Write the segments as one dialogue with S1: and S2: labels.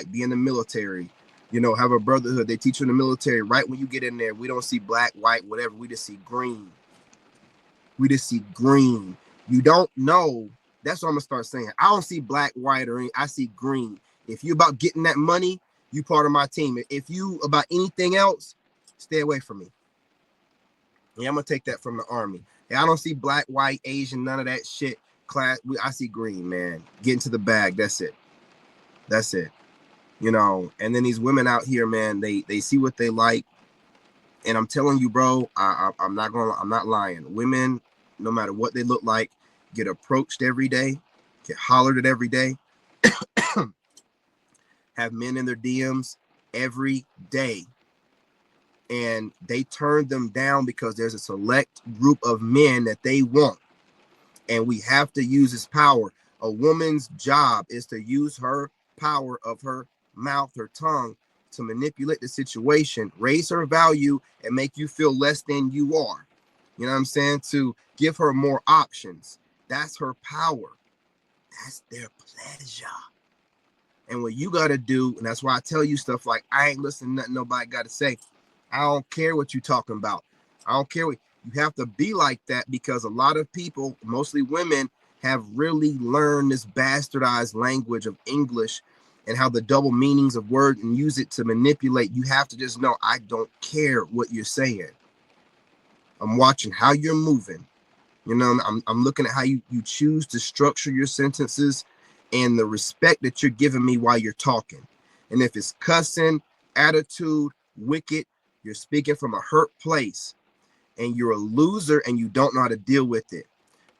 S1: be in the military, you know, have a brotherhood. They teach you in the military. Right when you get in there, we don't see black, white, whatever. We just see green. We just see green. You don't know. That's what I'm gonna start saying. I don't see black, white, or any. I see green. If you about getting that money, you part of my team. If you about anything else, stay away from me. Yeah, I'm gonna take that from the army. Yeah, I don't see black, white, Asian, none of that shit. I see green, man. Get into the bag. That's it. That's it. You know. And then these women out here, man, they see what they like. And I'm telling you, bro, I'm not lying. Women, no matter what they look like, get approached every day, get hollered at every day, have men in their DMs every day. And they turn them down because there's a select group of men that they want. And we have to use this power. A woman's job is to use her power of her mouth, her tongue, to manipulate the situation, raise her value, and make you feel less than you are. You know what I'm saying? To give her more options. That's her power. That's their pleasure. And what you got to do, and that's why I tell you stuff like, I ain't listening to nothing nobody got to say. I don't care what you talking about. I don't care what you have to be like that, because a lot of people, mostly women, have really learned this bastardized language of English and how the double meanings of words and use it to manipulate. You have to just know, I don't care what you're saying. I'm watching how you're moving. You know, I'm looking at how you choose to structure your sentences and the respect that you're giving me while you're talking. And if it's cussing, attitude, wicked, you're speaking from a hurt place, and you're a loser and you don't know how to deal with it.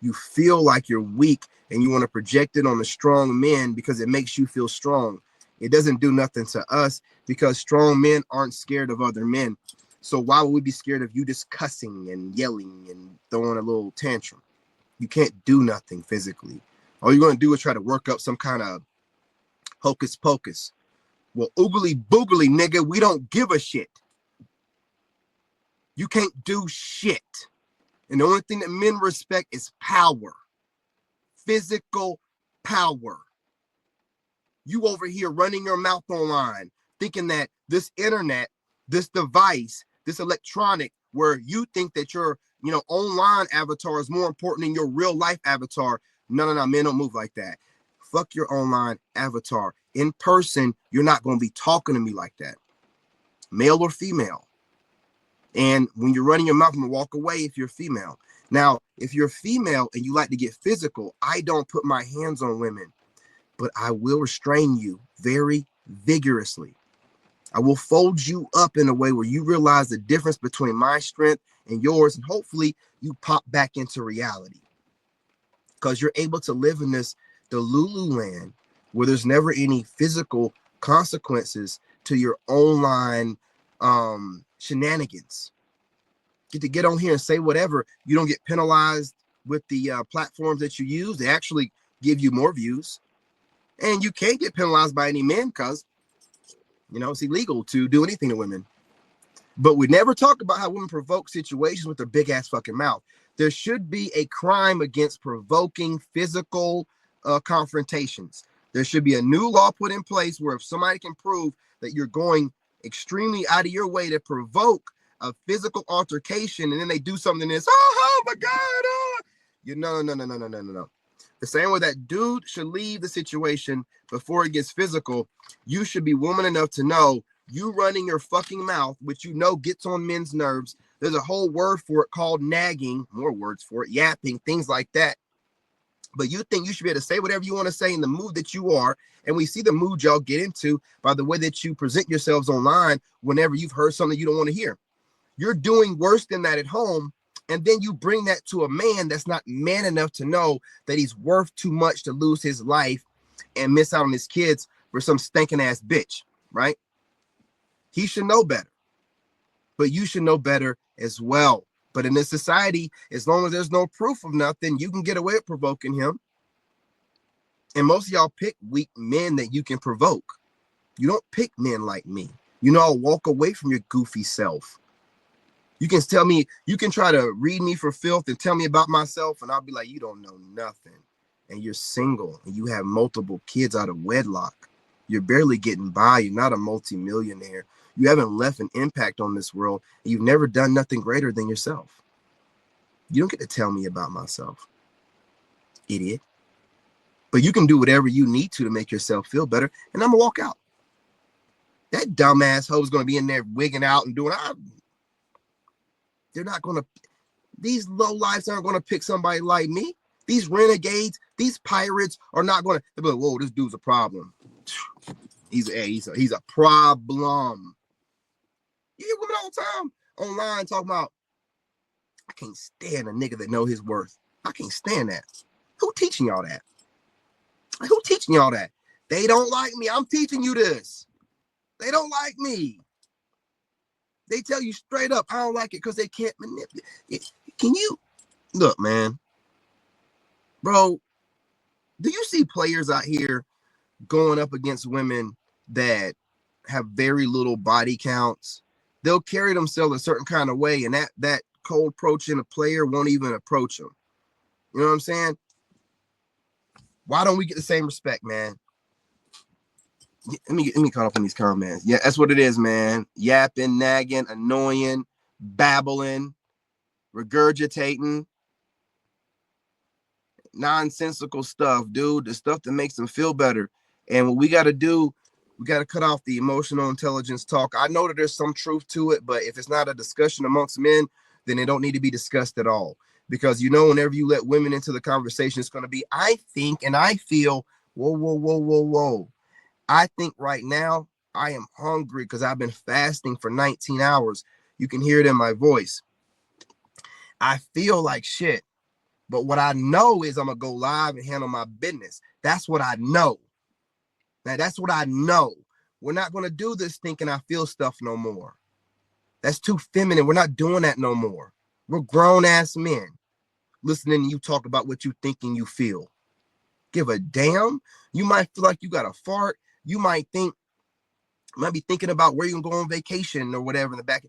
S1: You feel like you're weak and you want to project it on the strong men because it makes you feel strong. It doesn't do nothing to us, because strong men aren't scared of other men. So why would we be scared of you just cussing and yelling and throwing a little tantrum? You can't do nothing physically. All you're going to do is try to work up some kind of hocus pocus. Well, oogly boogly, nigga, we don't give a shit. You can't do shit. And the only thing that men respect is power. Physical power. You over here running your mouth online, thinking that this internet, this device, this electronic, where you think that your, online avatar is more important than your real life avatar. No, men don't move like that. Fuck your online avatar. In person, you're not going to be talking to me like that. Male or female. And when you're running your mouth, I'm gonna walk away if you're female. Now, if you're female and you like to get physical, I don't put my hands on women, but I will restrain you very vigorously. I will fold you up in a way where you realize the difference between my strength and yours, and hopefully you pop back into reality. Because you're able to live in this Delulu land where there's never any physical consequences to your online shenanigans. Get on here and say whatever. You don't get penalized with the platforms that you use. They actually give you more views. And you can't get penalized by any men because, it's illegal to do anything to women. But we never talk about how women provoke situations with their big ass fucking mouth. There should be a crime against provoking physical confrontations. There should be a new law put in place where if somebody can prove that you're going extremely out of your way to provoke a physical altercation, and then they do something that's, oh my God, no. The same way that dude should leave the situation before it gets physical, you should be woman enough to know you running your fucking mouth, which gets on men's nerves. There's a whole word for it called nagging, more words for it, yapping, things like that. But you think you should be able to say whatever you want to say in the mood that you are. And we see the mood y'all get into by the way that you present yourselves online whenever you've heard something you don't want to hear. You're doing worse than that at home. And then you bring that to a man that's not man enough to know that he's worth too much to lose his life and miss out on his kids for some stinking ass bitch, right? He should know better. But you should know better as well. But in this society, as long as there's no proof of nothing, you can get away with provoking him. And most of y'all pick weak men that you can provoke. You don't pick men like me. I'll walk away from your goofy self. You can tell me, you can try to read me for filth and tell me about myself, and I'll be like, you don't know nothing. And you're single, and you have multiple kids out of wedlock. You're barely getting by. You're not a multimillionaire. You haven't left an impact on this world. And you've never done nothing greater than yourself. You don't get to tell me about myself, idiot. But you can do whatever you need to make yourself feel better. And I'm going to walk out. That dumbass hoe is going to be in there wigging out and doing. They're not going to. These low lives aren't going to pick somebody like me. These renegades, these pirates are not going to. They'll be like, whoa, this dude's a problem. He's a problem. You hear women all the time online talking about, I can't stand a nigga that know his worth. I can't stand that. Who teaching y'all that? Who teaching y'all that? They don't like me. I'm teaching you this. They don't like me. They tell you straight up, I don't like it because they can't manipulate. Can you look, man? Bro, do you see players out here going up against women that have very little body counts? They'll carry themselves a certain kind of way, and that cold approaching a player won't even approach them. You know what I'm saying? Why don't we get the same respect, man? Let me caught up on these comments. Yeah, that's what it is, man. Yapping, nagging, annoying, babbling, regurgitating, nonsensical stuff, dude. The stuff that makes them feel better. And what we got to do, we got to cut off the emotional intelligence talk. I know that there's some truth to it, but if it's not a discussion amongst men, then it don't need to be discussed at all. Because, you know, whenever you let women into the conversation, it's going to be, I think and I feel, whoa. I think right now I am hungry because I've been fasting for 19 hours. You can hear it in my voice. I feel like shit. But what I know is I'm going to go live and handle my business. That's what I know. Now, that's what I know. We're not going to do this thinking I feel stuff no more. That's too feminine. We're not doing that no more. We're grown-ass men listening to you talk about what you think and you feel. Give a damn. You might feel like you got a fart. You might be thinking about where you're going to go on vacation or whatever in the back.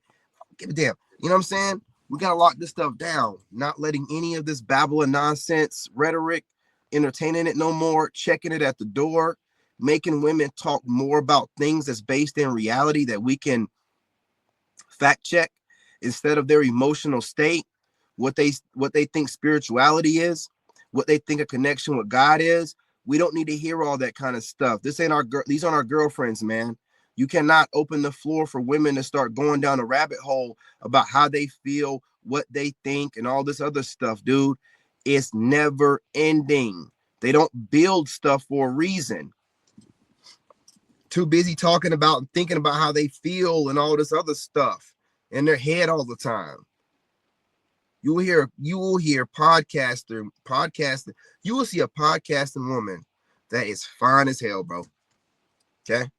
S1: Give a damn. You know what I'm saying? We got to lock this stuff down. Not letting any of this babble and nonsense rhetoric, entertaining it no more, checking it at the door, making women talk more about things that's based in reality that we can fact check instead of their emotional state, what they think spirituality is, what they think a connection with God is. We don't need to hear all that kind of stuff. These aren't our girlfriends, man. You cannot open the floor for women to start going down a rabbit hole about how they feel, what they think, and all this other stuff, dude. It's never ending. They don't build stuff for a reason. Too busy talking about and thinking about how they feel and all this other stuff in their head all the time. You will hear podcasting. You will see a podcasting woman that is fine as hell, bro. Okay.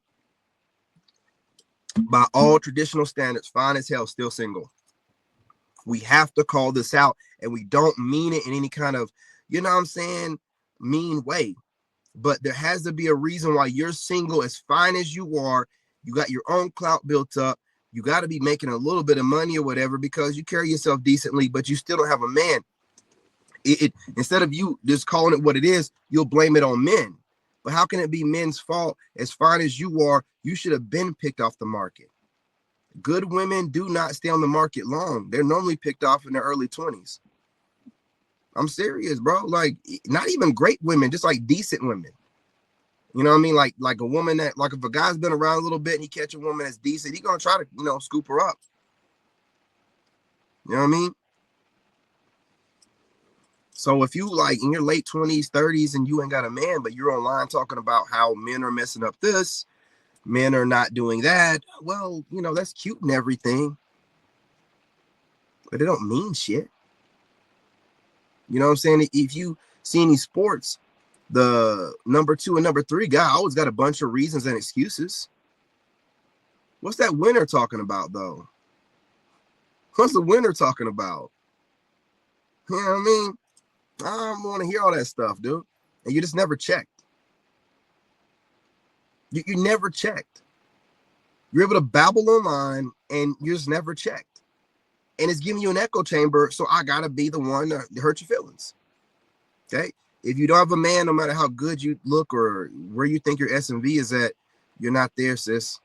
S1: By all traditional standards, fine as hell, still single. We have to call this out, and we don't mean it in any kind of, you know what I'm saying, mean way. But there has to be a reason why you're single, as fine as you are. You got your own clout built up. You got to be making a little bit of money or whatever because you carry yourself decently, but you still don't have a man. Instead of you just calling it what it is, you'll blame it on men. But how can it be men's fault? As fine as you are, you should have been picked off the market. Good women do not stay on the market long. They're normally picked off in their early 20s. I'm serious, bro. Like, not even great women, just like decent women. You know what I mean? Like a woman that, like if a guy's been around a little bit and he catch a woman that's decent, he's going to try to, you know, scoop her up. You know what I mean? So if you like in your late 20s, 30s, and you ain't got a man, but you're online talking about how men are messing up this, men are not doing that, well, you know, that's cute and everything, but it don't mean shit. You know what I'm saying? If you see any sports, the number 2 and number 3 guy always got a bunch of reasons and excuses. What's that winner talking about, though? What's the winner talking about? You know what I mean? I don't want to hear all that stuff, dude. And you just never checked. You never checked. You're able to babble online and you just never checked. And it's giving you an echo chamber, so I got to be the one to hurt your feelings. Okay? If you don't have a man, no matter how good you look or where you think your S&V is at, You're not there, sis.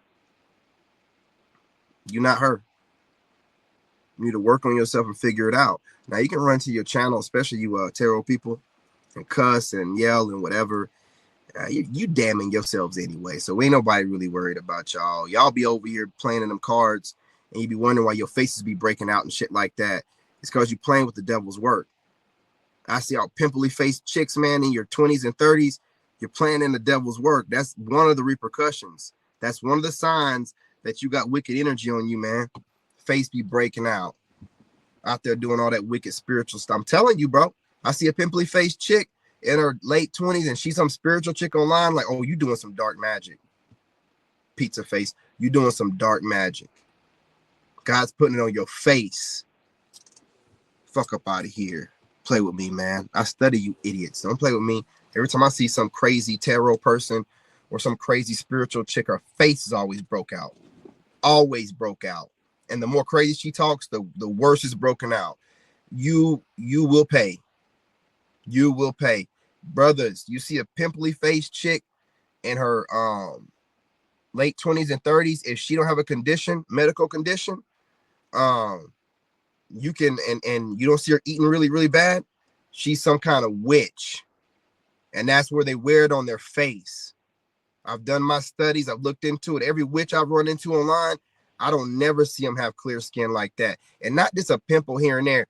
S1: You're not her. You need to work on yourself and figure it out. Now you can run to your channel, especially you tarot people, and cuss and yell and whatever. You damning yourselves anyway. So ain't nobody really worried about y'all. Y'all be over here playing in them cards, and you be wondering why your faces be breaking out and shit like that. It's because you playing with the devil's work. I see all pimply faced chicks, man, in your 20s and 30s. You're playing in the devil's work. That's one of the repercussions. That's one of the signs that you got wicked energy on you, man. Face be breaking out there doing all that wicked spiritual stuff. I'm telling you, bro. I see a pimply faced chick in her late 20s and she's some spiritual chick online. Like, oh, you doing some dark magic. Pizza face. You doing some dark magic. God's putting it on your face. Fuck up out of here. Play with me, man. I study you idiots. Don't play with me. Every time I see some crazy tarot person or some crazy spiritual chick, her face is always broke out. Always broke out. And the more crazy she talks, the worse it's broken out. You will pay. You will pay. Brothers, you see a pimply faced chick in her late 20s and 30s, if she don't have a condition, medical condition, you can and you don't see her eating really, really bad, she's some kind of witch. And that's where they wear it on their face. I've done my studies, I've looked into it. Every witch I've run into online, I don't never see them have clear skin like that. And not just a pimple here and there.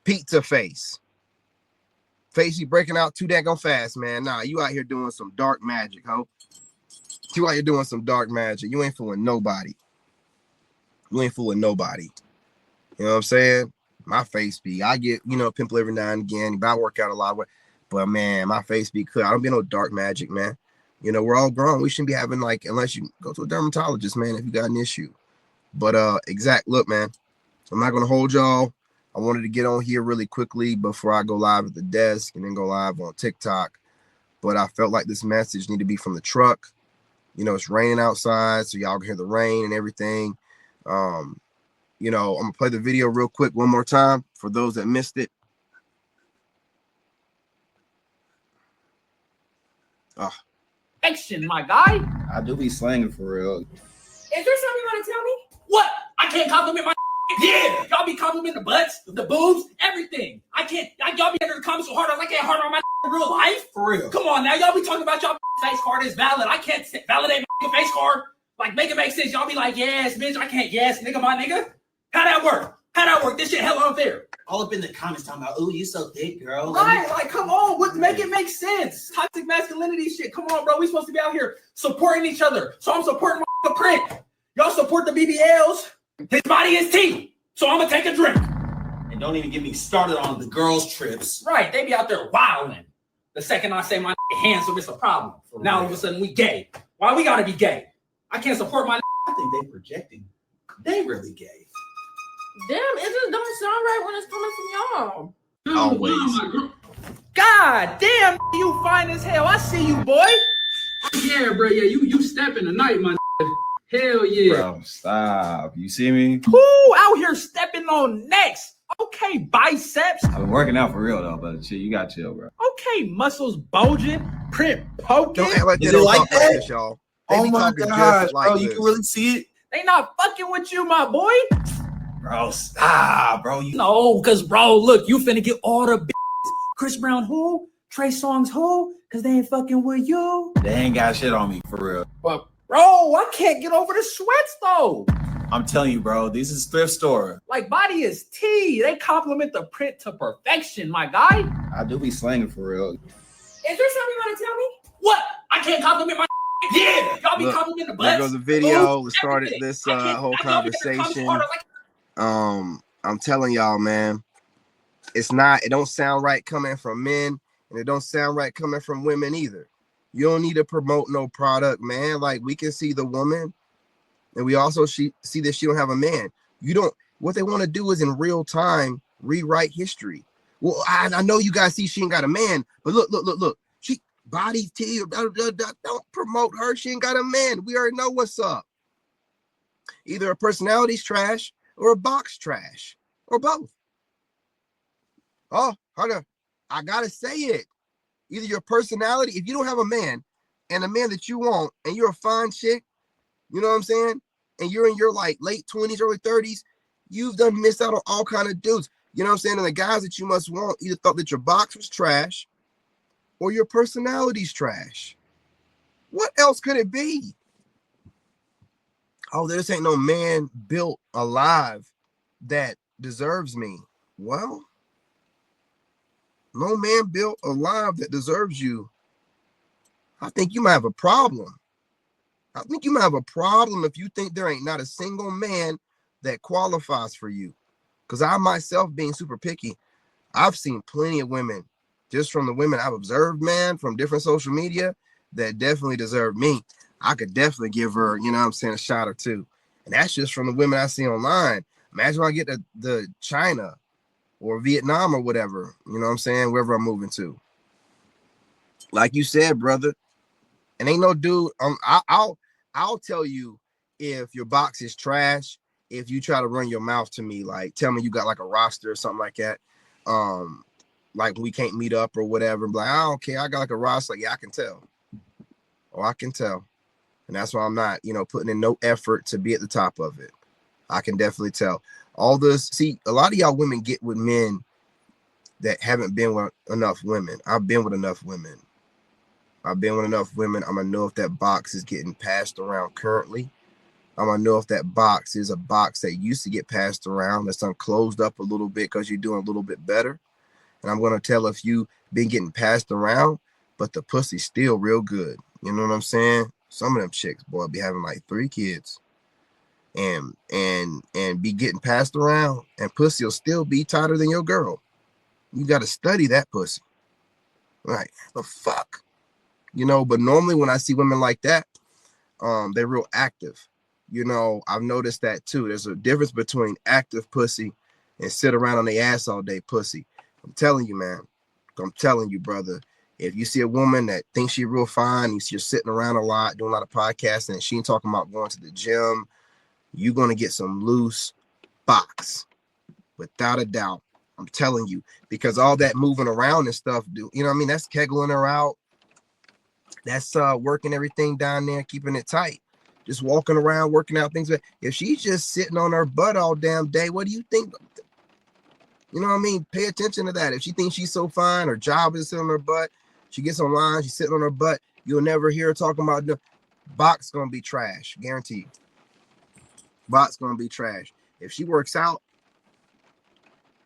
S1: Pizza face. Face you breaking out too daggone fast, man. Nah, you out here doing some dark magic, ho. You out here doing some dark magic. You ain't fooling nobody. You ain't fooling nobody. You know what I'm saying? My face be, I get, pimple every now and again, but I work out a lot of, but man, my face be clear. I don't be no dark magic, man. We're all grown. We shouldn't be having unless you go to a dermatologist, man, if you got an issue. But look, man, I'm not gonna hold y'all. I wanted to get on here really quickly before I go live at the desk and then go live on TikTok. But I felt like this message needed to be from the truck. It's raining outside, so y'all can hear the rain and everything. I'm gonna play the video real quick one more time for those that missed it.
S2: Action, my guy.
S3: I do be slanging for real.
S2: Is there something you want to tell me? What? I can't compliment my yeah. Y'all be complimenting the butts, the boobs, everything. I can't. Y'all be under the comments so hard. I can't hard on my real life.
S3: For real.
S2: Come on now. Y'all be talking about y'all face card is valid. I can't validate my face card. Like, make it make sense. Y'all be like, yes, bitch. I can't. Yes, nigga, my nigga. How that work? How that work? This shit hella unfair.
S3: All up in the comments talking about, oh, you so thick, girl.
S2: Right, like, come on, make it make sense. Toxic masculinity shit. Come on, bro. We supposed to be out here supporting each other. So I'm supporting my print. Y'all support the BBLs. His body is tea. So I'm gonna take a drink.
S3: And don't even get me started on the girls' trips.
S2: Right, they be out there wilding. The second I say my handsome, it's a problem. Now all of a sudden we gay. Why we gotta be gay? I can't support my
S3: I think they projecting. They really gay.
S4: Damn, it just don't sound right when it's coming from y'all.
S1: Always.
S2: God damn, you fine as hell. I see you, boy.
S5: Yeah, bro. Yeah, you stepping tonight, my hell yeah.
S3: Bro, stop. You see me?
S2: Who out here stepping on necks? Okay, biceps.
S3: I've been working out for real though, but shit, you got chill, bro.
S2: Okay, muscles bulging, print poking.
S1: Don't act like they
S3: Is
S1: don't
S3: it like
S1: talk
S3: that?
S1: like this, y'all. They
S3: Oh
S1: be
S3: my
S1: talking
S3: gosh,
S1: just like
S3: bro, you
S1: this.
S3: can really see it?
S2: They not fucking with you, my boy.
S3: Bro, stop, bro.
S2: No, cause bro, look, you finna get all the Chris Brown who? Trey Songz who? Cause they ain't fucking with you.
S3: They ain't got shit on me, for real.
S2: But bro, I can't get over the sweats though.
S3: I'm telling you, bro, this is thrift store.
S2: Like, body is tea. They compliment the print to perfection, my guy.
S3: I do be slanging for real.
S4: Is there something you want to tell me?
S2: What? I can't compliment my yeah. Y'all be
S1: Look,
S2: complimenting the
S1: There
S2: butts.
S1: goes the video.
S2: boobs,
S1: It started
S2: everything.
S1: this
S2: I can't-
S1: whole
S2: y'all be in the comments
S1: conversation.
S2: harder, like,
S1: I'm telling y'all, man, it don't sound right coming from men, and it don't sound right coming from women either. You don't need to promote no product, man. Like, we can see the woman, and we also see that she don't have a man. What they want to do is in real time rewrite history. Well, I know you guys see she ain't got a man, but look. She body T, don't promote her. She ain't got a man. We already know what's up. Either her personality's trash or a box trash or both. Oh, Hunter, I gotta say it. Either your personality, if you don't have a man and a man that you want, and you're a fine chick, you know what I'm saying? And you're in your like late 20s, early 30s, you've done missed out on all kind of dudes. You know what I'm saying? And the guys that you must want either thought that your box was trash or your personality's trash. What else could it be? Oh, this ain't no man built alive that deserves me. Well, no man built alive that deserves you. I think you might have a problem. I think you might have a problem if you think there ain't not a single man that qualifies for you. Because I myself, being super picky, I've seen plenty of women, just from the women I've observed, man, from different social media, that definitely deserve me. I could definitely give her, you know what I'm saying, a shot or two. And that's just from the women I see online. Imagine when I get to the China or Vietnam or whatever, you know what I'm saying, wherever I'm moving to. Like you said, brother, and ain't no dude, I'll tell you if your box is trash, if you try to run your mouth to me, like tell me you got like a roster or something like that. Like we can't meet up or whatever. Like, I don't care. I got like a roster. Like, yeah, I can tell. Oh, I can tell. And that's why I'm not, you know, putting in no effort to be at the top of it. I can definitely tell. All this, see, a lot of y'all women get with men that haven't been with enough women. I've been with enough women. I'm gonna know if that box is getting passed around currently. I'm gonna know if that box is a box that used to get passed around that's unclosed up a little bit because you're doing a little bit better. And I'm gonna tell if you been getting passed around, but the pussy's still real good. You know what I'm saying? Some of them chicks, boy, be having like 3 kids and be getting passed around, and pussy will still be tighter than your girl. You got to study that pussy. Right. The fuck? You know, but normally when I see women like that, they're real active. You know, I've noticed that too. There's a difference between active pussy and sit around on the ass all day pussy. I'm telling you, man. I'm telling you, brother. If you see a woman that thinks she's real fine, you're sitting around a lot, doing a lot of podcasting, and she ain't talking about going to the gym, you're going to get some loose box. Without a doubt. I'm telling you. Because all that moving around and stuff, you know what I mean? That's kegling her out. That's working everything down there, keeping it tight. Just walking around, working out things. If she's just sitting on her butt all damn day, what do you think? You know what I mean? Pay attention to that. If she thinks she's so fine, her job is sitting on her butt, she gets online, she's sitting on her butt, you'll never hear her talking about the box gonna be trash, guaranteed. Box gonna be trash. If she works out,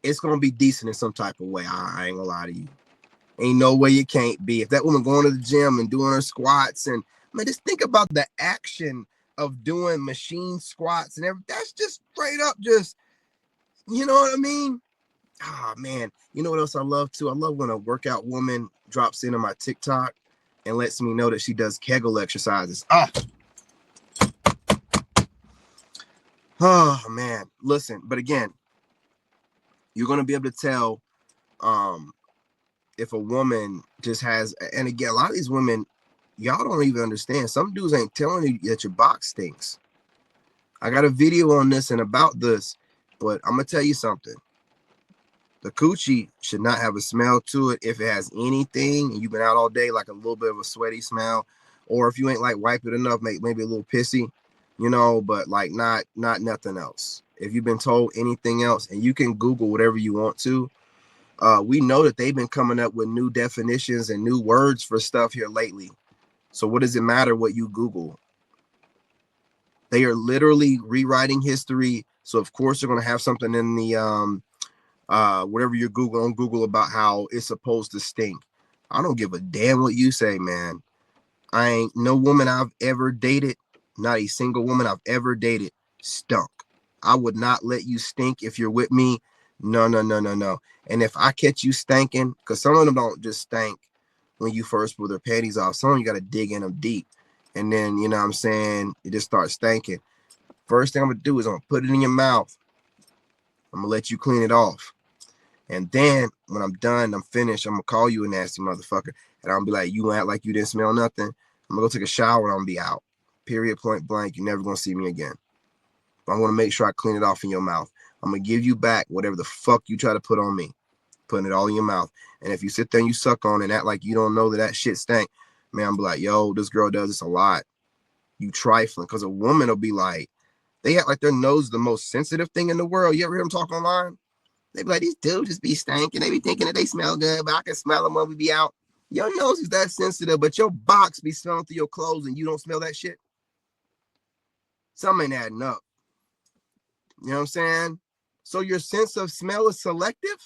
S1: it's gonna be decent in some type of way. I ain't gonna lie to you. Ain't no way it can't be. If that woman going to the gym and doing her squats, and man, just think about the action of doing machine squats and everything. That's just straight up, just, you know what I mean? Ah, man. You know what else I love too? I love when a workout woman drops into my TikTok and lets me know that she does Kegel exercises. Oh man. Listen, but again, you're gonna be able to tell if a woman just has, and again, a lot of these women, y'all don't even understand. Some dudes ain't telling you that your box stinks. I got a video on this and about this, but I'm gonna tell you something. The coochie should not have a smell to it. If it has anything and you've been out all day, like a little bit of a sweaty smell, or if you ain't like wipe it enough, maybe a little pissy, you know, but like not nothing else. If you've been told anything else, and you can Google whatever you want to, we know that they've been coming up with new definitions and new words for stuff here lately. So what does it matter what you Google? They are literally rewriting history. So of course they're going to have something in the whatever you're on Google about how it's supposed to stink. I don't give a damn what you say, man. I ain't no woman I've ever dated, not a single woman I've ever dated stunk. I would not let you stink if you're with me. No. And if I catch you stinking, because some of them don't just stink when you first pull their panties off. Some of you got to dig in them deep. And then, you know what I'm saying, it just starts stinking. First thing I'm going to do is I'm going to put it in your mouth. I'm going to let you clean it off. And then when I'm done, I'm finished, I'm going to call you a nasty motherfucker. And I'm going to be like, you act like you didn't smell nothing. I'm going to go take a shower and I'm going to be out. Period, point blank. You're never going to see me again. But I'm going to make sure I clean it off in your mouth. I'm going to give you back whatever the fuck you try to put on me. Putting it all in your mouth. And if you sit there and you suck on it and act like you don't know that shit stank, Man, I'm like, yo, this girl does this a lot. You trifling. Because a woman will be like, they act like their nose is the most sensitive thing in the world. You ever hear them talk online? They be like, these dudes just be stinking. They be thinking that they smell good, but I can smell them when we be out. Your nose is that sensitive, but your box be smelling through your clothes and you don't smell that shit. Something ain't adding up. You know what I'm saying? So your sense of smell is selective.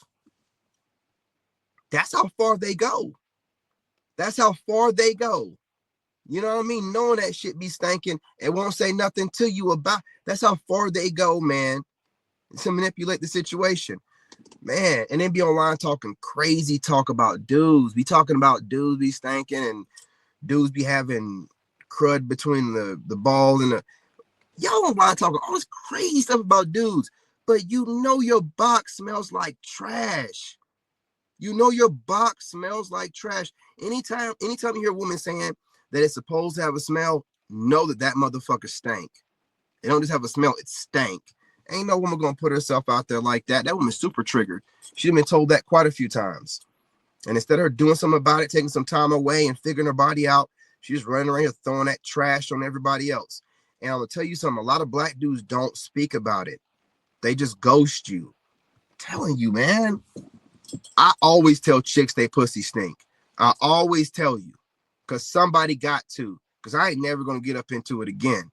S1: That's how far they go. That's how far they go. You know what I mean? Knowing that shit be stinking and won't say nothing to you about. That's how far they go, man, to manipulate the situation. Man, and then be online talking crazy talk about dudes. Be talking about dudes be stinking and dudes be having crud between the ball and the. Y'all online talking all this crazy stuff about dudes, but you know your box smells like trash. You know your box smells like trash. Anytime you hear a woman saying that it's supposed to have a smell, know that motherfucker stank. It don't just have a smell, it stank. Ain't no woman gonna put herself out there like that. That woman's super triggered. She's been told that quite a few times. And instead of her doing something about it, taking some time away and figuring her body out, she's running around here throwing that trash on everybody else. And I'm gonna tell you something, a lot of black dudes don't speak about it. They just ghost you. I'm telling you, man. I always tell chicks they pussy stink. I always tell you. Because somebody got to. Because I ain't never gonna get up into it again.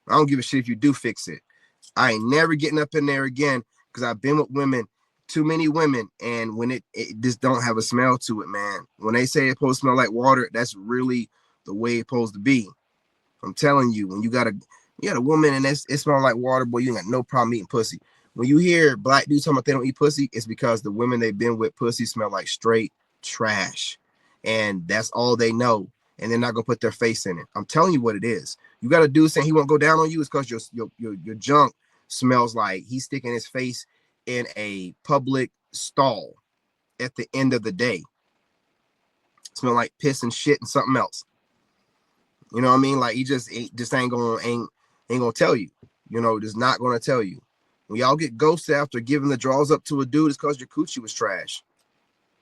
S1: I don't give a shit if you do fix it. I ain't never getting up in there again because I've been with women, too many women, and when it just don't have a smell to it, man. When they say it's supposed to smell like water, that's really the way it's supposed to be. I'm telling you, when you got a woman and it smells like water, boy, you ain't got no problem eating pussy. When you hear black dudes talking about they don't eat pussy, it's because the women they've been with, pussy smell like straight trash. And that's all they know. And they're not gonna put their face in it. I'm telling you what it is. You got a dude saying he won't go down on you, it's because your junk smells like he's sticking his face in a public stall at the end of the day. Smell like piss and shit and something else. You know what I mean? Like he just ain't gonna tell you. You know, just not gonna tell you. When y'all get ghosted after giving the draws up to a dude, it's because your coochie was trash.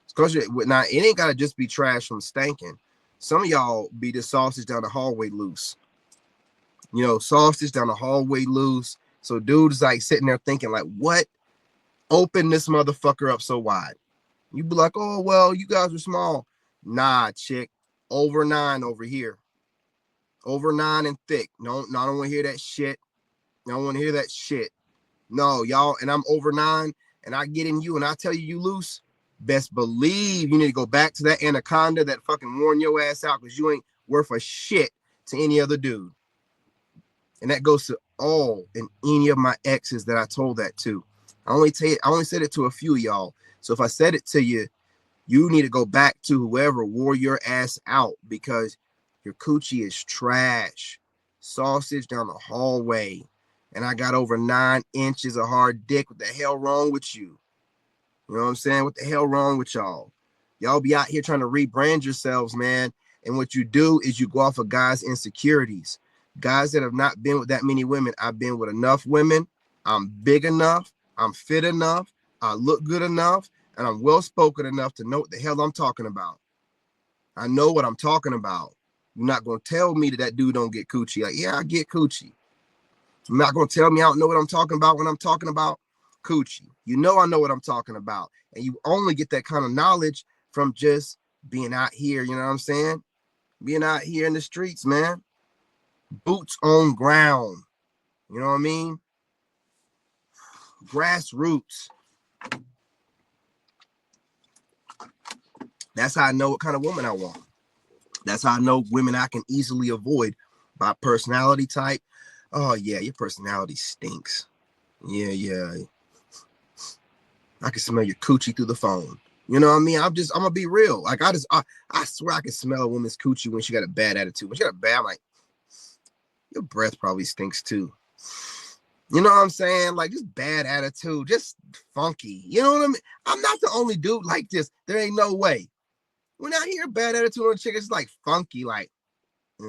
S1: It's because now it ain't gotta just be trash from stinking. Some of y'all be the sausage down the hallway loose. You know, sausage down the hallway loose. So dude's like sitting there thinking like, what? Open this motherfucker up so wide. You be like, oh, well, you guys are small. Nah, chick. Over 9 over here. Over 9 and thick. No, I don't want to hear that shit. I don't want to hear that shit. No, y'all, and I'm over 9 and I get in you and I tell you loose. Best believe you need to go back to that anaconda that fucking worn your ass out because you ain't worth a shit to any other dude. And that goes to all and any of my exes that I told that to. I only said it to a few of y'all. So if I said it to you, you need to go back to whoever wore your ass out because your coochie is trash. Sausage down the hallway. And I got over 9 inches of hard dick. What the hell wrong with you? You know what I'm saying? What the hell wrong with y'all? Y'all be out here trying to rebrand yourselves, man. And what you do is you go off of guys' insecurities. Guys that have not been with that many women. I've been with enough women. I'm big enough. I'm fit enough. I look good enough. And I'm well-spoken enough to know what the hell I'm talking about. I know what I'm talking about. You're not going to tell me that dude don't get coochie. Like, yeah, I get coochie. You're not going to tell me I don't know what I'm talking about when I'm talking about coochie. You know I know what I'm talking about. And you only get that kind of knowledge from just being out here, you know what I'm saying? Being out here in the streets, man. Boots on ground. You know what I mean? Grassroots. That's how I know what kind of woman I want. That's how I know women I can easily avoid by personality type. Oh, yeah, your personality stinks. Yeah. I can smell your coochie through the phone. You know what I mean? I'm gonna be real. Like I swear I can smell a woman's coochie when she got a bad attitude. When she got a bad, I'm like, your breath probably stinks too. You know what I'm saying? Like just bad attitude, just funky. You know what I mean? I'm not the only dude like this. There ain't no way. When I hear bad attitude on a chick, it's like funky, like, I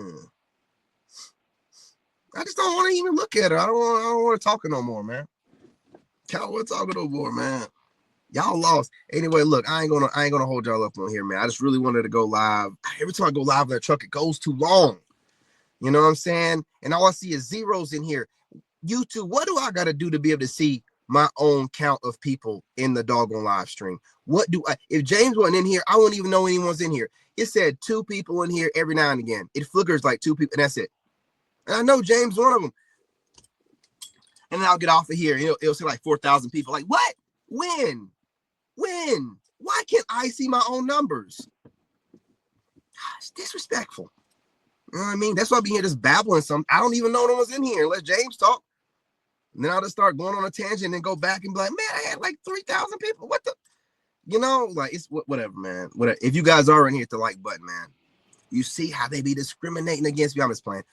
S1: just don't want to even look at her. I don't want to talk no more, man. I don't want to talk no more, man. Y'all lost. Anyway, look, I ain't gonna hold y'all up on here, man. I just really wanted to go live. Every time I go live in that truck, it goes too long. You know what I'm saying? And all I see is zeros in here. YouTube, what do I gotta do to be able to see my own count of people in the doggone live stream? What do I, if James wasn't in here, I wouldn't even know anyone's in here. It said 2 people in here every now and again. It flickers like 2 people, and that's it. And I know James one of them. And then I'll get off of here. It'll say like 4,000 people. Like, what? When? Why can't I see my own numbers? It's disrespectful. You know what I mean? That's why I be here just babbling some. I don't even know no one's in here unless James talk. And then I'll just start going on a tangent and go back and be like, man, I had like 3,000 people. What the? You know, like, it's whatever, man. Whatever. If you guys are in here, hit the like button, man. You see how they be discriminating against me. I'm just playing.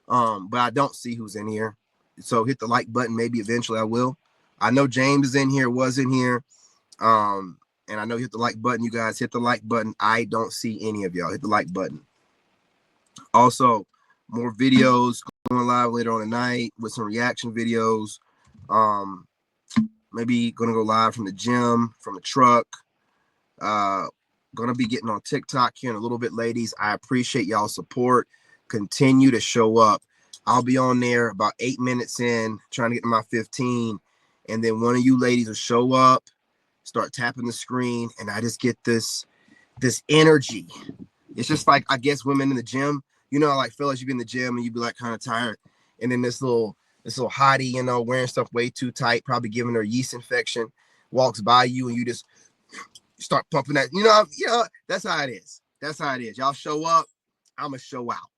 S1: But I don't see who's in here. So hit the like button. Maybe eventually I will. I know James is in here, was in here. And I know you hit the like button. You guys hit the like button. I don't see any of y'all. Hit the like button. Also, more videos going live later on tonight with some reaction videos. Maybe gonna go live from the gym, from the truck. Gonna be getting on TikTok here in a little bit, ladies. I appreciate y'all support. Continue to show up. I'll be on there about 8 minutes in, trying to get to my 15, and then one of you ladies will show up, start tapping the screen, and I just get this energy. It's just like, I guess, women in the gym. You know, like, fellas, you be in the gym and you be like kind of tired, and then this little hottie, you know, wearing stuff way too tight, probably giving her yeast infection, walks by you, and you just start pumping that. You know, that's how it is. That's how it is. Y'all show up, I'ma show out.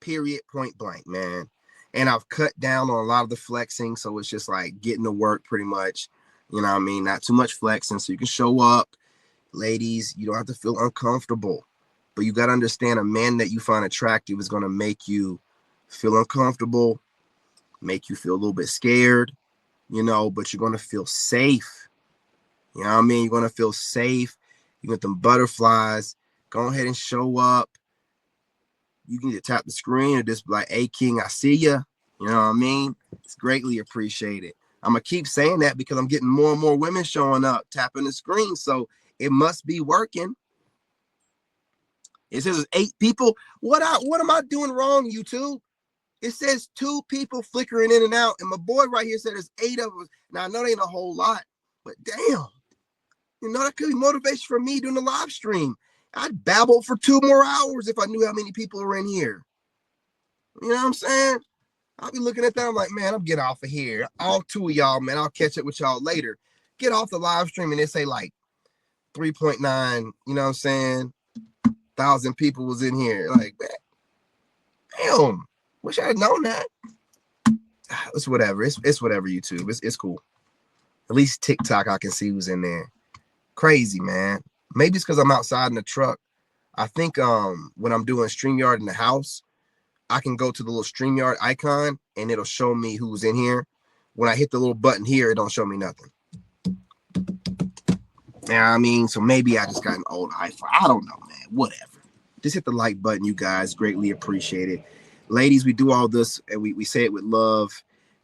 S1: Period, point blank, man. And I've cut down on a lot of the flexing, so it's just like getting to work pretty much. You know what I mean? Not too much flexing, so you can show up. Ladies, you don't have to feel uncomfortable. But you got to understand, a man that you find attractive is going to make you feel uncomfortable, make you feel a little bit scared, you know, but you're going to feel safe. You know what I mean? You're going to feel safe. You get them butterflies. Go ahead and show up. You can just tap the screen or just be like, hey, King, I see ya. You know what I mean? It's greatly appreciated. I'm going to keep saying that because I'm getting more and more women showing up, tapping the screen. So it must be working. It says 8 people. What am I doing wrong, YouTube? It says 2 people flickering in and out. And my boy right here said there's 8 of us. Now, I know they ain't a whole lot, but damn. You know, that could be motivation for me doing the live stream. I'd babble for 2 more hours if I knew how many people are in here. You know what I'm saying? I'll be looking at that. I'm like, man, I'm getting off of here. All 2 of y'all, man. I'll catch up with y'all later. Get off the live stream and they say like 3.9, you know what I'm saying? 1,000 people was in here. Like, man, damn. Wish I had known that. It's whatever. It's whatever, YouTube. It's cool. At least TikTok, I can see who's in there. Crazy, man. Maybe it's because I'm outside in the truck. I think when I'm doing StreamYard in the house, I can go to the little StreamYard icon and it'll show me who's in here. When I hit the little button here, it don't show me nothing. Yeah, I mean, so maybe I just got an old iPhone. I don't know, man. Whatever. Just hit the like button, you guys. Greatly appreciate it. Ladies, we do all this and we say it with love.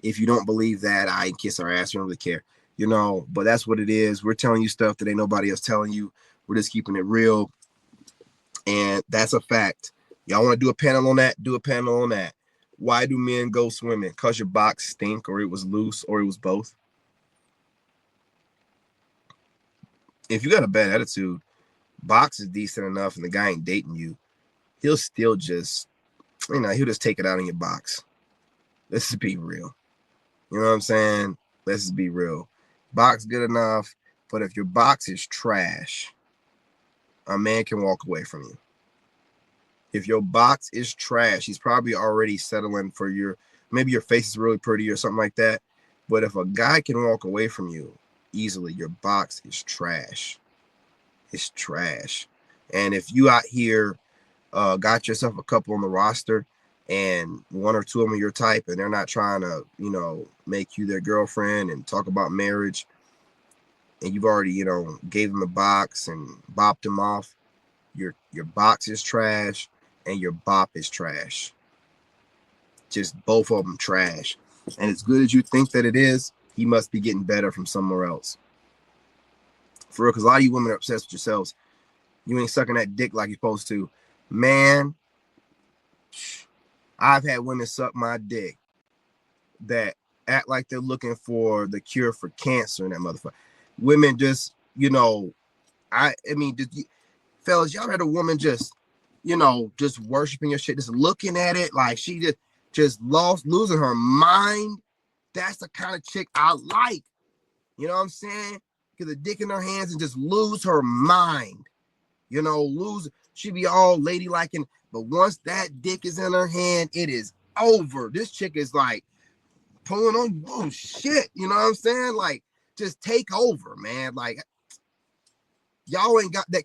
S1: If you don't believe that, I kiss our ass. We don't really care. You know, but that's what it is. We're telling you stuff that ain't nobody else telling you. We're just keeping it real. And that's a fact. Y'all want to do a panel on that? Do a panel on that. Why do men go swimming? Because your box stink, or it was loose, or it was both. If you got a bad attitude, box is decent enough and the guy ain't dating you, he'll still just, you know, he'll just take it out in your box. Let's just be real. You know what I'm saying? Let's just be real. Box good enough, but if your box is trash, a man can walk away from you. If your box is trash, he's probably already settling for maybe your face is really pretty or something like that. But if a guy can walk away from you easily, your box is trash. It's trash. And if you out here got yourself a couple on the roster and 1 or 2 of them are your type and they're not trying to, you know, make you their girlfriend and talk about marriage, and you've already, you know, gave them the box and bopped them off, your box is trash and your bop is trash. Just both of them trash. And as good as you think that it is, he must be getting better from somewhere else. For real, because a lot of you women are obsessed with yourselves. You ain't sucking that dick like you're supposed to. Man, I've had women suck my dick that act like they're looking for the cure for cancer in that motherfucker. Women just, you know, I mean, fellas, y'all had a woman just, you know, just worshiping your shit, just looking at it like she just losing her mind. That's the kind of chick I like. You know what I'm saying? Get the dick in her hands and just lose her mind. You know, she be all ladylike, but once that dick is in her hand, it is over. This chick is like pulling on, oh shit, you know what I'm saying? Like, just take over, man. Like, y'all ain't got that kind